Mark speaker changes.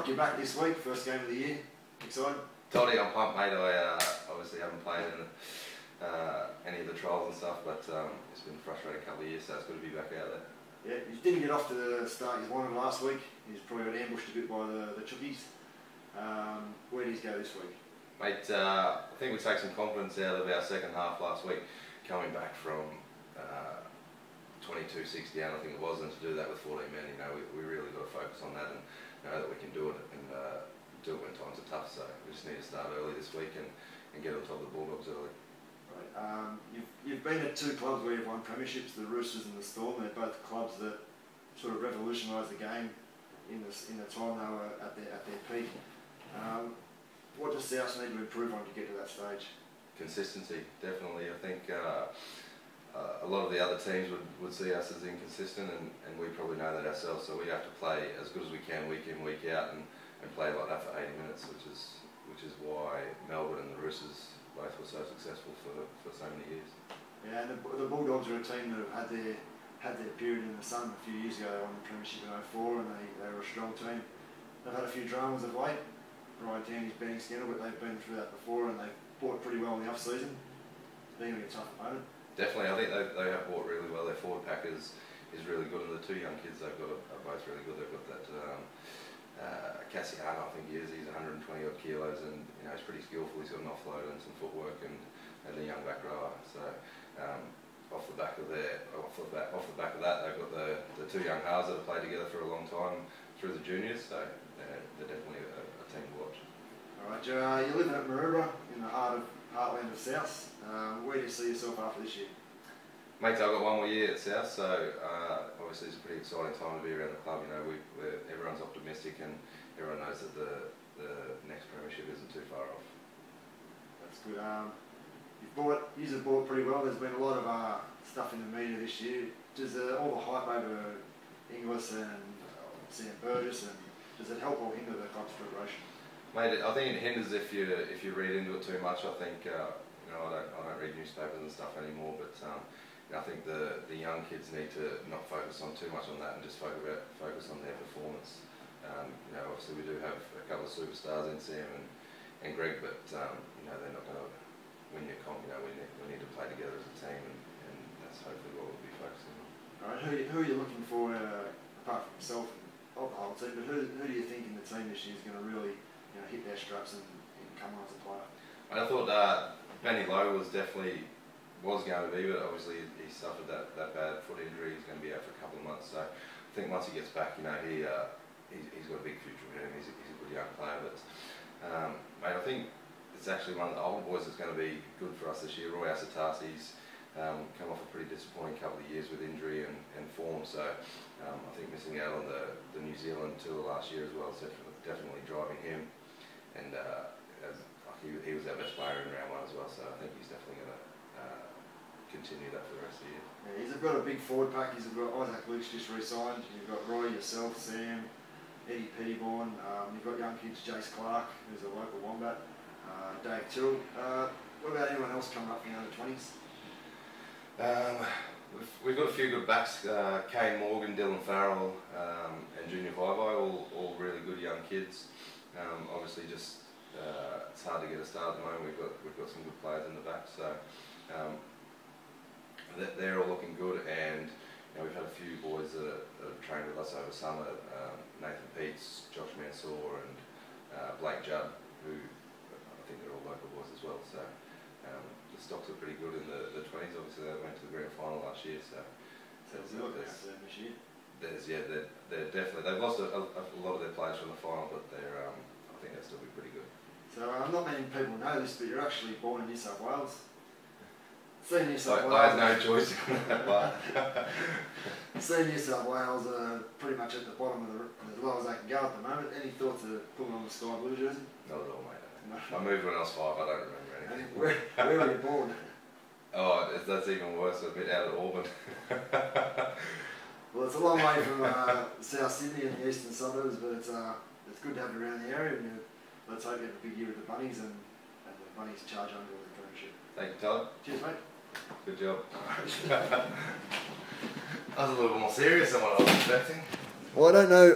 Speaker 1: you're back this week, first game of the year. Excited?
Speaker 2: Toddy, I'm pumped, mate. I obviously haven't played in any of the trials and stuff, but it's been a frustrating couple of years, so it's good to be back out there.
Speaker 1: Yeah, you didn't get off to the start you wanted last week. He's probably got ambushed a bit by the Chookies. Where did he go this week?
Speaker 2: Mate, I think we take some confidence out of our second half last week, coming back from 22-6 down, I think it was, and to do that with 14 men, you know, we really got to focus on that and know that we can do it and do it when times are tough. So we just need to start early this week and get on top of the Bulldogs early.
Speaker 1: Right. You've been at two clubs where you've won premierships, the Roosters and the Storm. They're both clubs that sort of revolutionised the game in the time they were at their peak. What does South need to improve on to get to that stage?
Speaker 2: Consistency, definitely. I think a lot of the other teams would see us as inconsistent, and we probably know that ourselves. So we have to play as good as we can week in, week out, and play like that for 80 minutes, which is why Melbourne and the Roosters both were so successful for so many years.
Speaker 1: Yeah, and the Bulldogs are a team that have had their period in the sun. A few years ago they won the premiership in 2004, and they were a strong team. They've had a few dramas of late. Ryan Tandy's betting scandal, but they've been through that before, and they've bought pretty well in the off-season. It's been a tough opponent.
Speaker 2: Definitely, I think they have bought really well. Their forward pack is really good, and the two young kids they've got are both really good. They've got that Cassiano, I think he is. He's 120 odd kilos, and you know he's pretty skillful. He's got an offload and some footwork, and the young back rower. So off the back of that, they've got the two young halves that have played together for a long time through the juniors. So they're definitely a team to watch.
Speaker 1: All right, Joe, you're living at Maroubra in the heartland of South. Where do you see yourself after this year?
Speaker 2: Mate, I've got one more year at South, so obviously it's a pretty exciting time to be around the club. You know, everyone's optimistic, and everyone knows that the next premiership isn't too far off. That's
Speaker 1: good. You've bought pretty well. There's been a lot of stuff in the media this year. Does all the hype over Inglis and Sam Burgess, and does it help or hinder the club's preparation?
Speaker 2: Mate, I think it hinders if you read into it too much. I think you know, I don't read newspapers and stuff anymore, but you know, I think the young kids need to not focus on too much on that and just focus on their performance. You know, obviously we do have a couple of superstars in Sam and Greg, but you know, they're not going to win your comp. You know, we need to play together as a team, and that's hopefully what we'll be focusing on.
Speaker 1: All right, who are you looking for apart from yourself of the whole team? But who do you think in the team this year is going to really hit their straps and come on as a player?
Speaker 2: I thought Benny Lowe was going to be, but obviously he suffered that bad foot injury. He's going to be out for a couple of months. So I think once he gets back, you know, he's got a big future ahead of him. He's a good young player, but mate, I think it's actually one of the older boys that's going to be good for us this year. Roy Asatasi's come off a pretty disappointing couple of years with injury and form, so I think missing out on the New Zealand tour last year as well is definitely driving him, and he was our best player in round one as well, so I think he's definitely going to continue that for the rest of the year.
Speaker 1: Yeah, he's got a big forward pack. He's got Isaac Luke's just re-signed. You've got Roy, yourself, Sam, Eddie Pettyborn. You've got young kids, Jace Clark, who's a local Wombat, Dave Tyrrell. What about anyone else coming up in the under-20s?
Speaker 2: We've got a few good backs, Kane Morgan, Dylan Farrell, and Junior Vivai, all really good young kids. Obviously just it's hard to get a start at the moment. We've got some good players in the back, so they're all looking good, and you know, we've had a few boys that have trained with us over summer, Nathan Peets, Josh Mansour, and Blake Judd, who I think they're all local boys as well. So the stocks are pretty good in the 20s. Obviously they went to the grand final last year, so
Speaker 1: there's this year.
Speaker 2: They're definitely, they've lost a lot of their players from the final, but I think they'll still be pretty good.
Speaker 1: So not many people know this, but you're actually born in New South Wales. See New South Wales.
Speaker 2: I had no choice in that part.
Speaker 1: See New South Wales are pretty much at the bottom of as low as they can go at the moment. Any thoughts of putting on the Sky Blue jersey?
Speaker 2: Not at all, mate. No. I moved when I was 5. I don't remember anything.
Speaker 1: Where were you born?
Speaker 2: Oh, that's even worse. A bit out of Auburn.
Speaker 1: Well, it's a long way from South Sydney and the eastern suburbs, but it's good to have you around the area. And let's hope you have a big year with the Bunnies, and the Bunnies charge on with the premiership.
Speaker 2: Thank you, Todd.
Speaker 1: Cheers, mate.
Speaker 2: Good job. I was a little more serious than what I was expecting.
Speaker 1: Well, I don't know.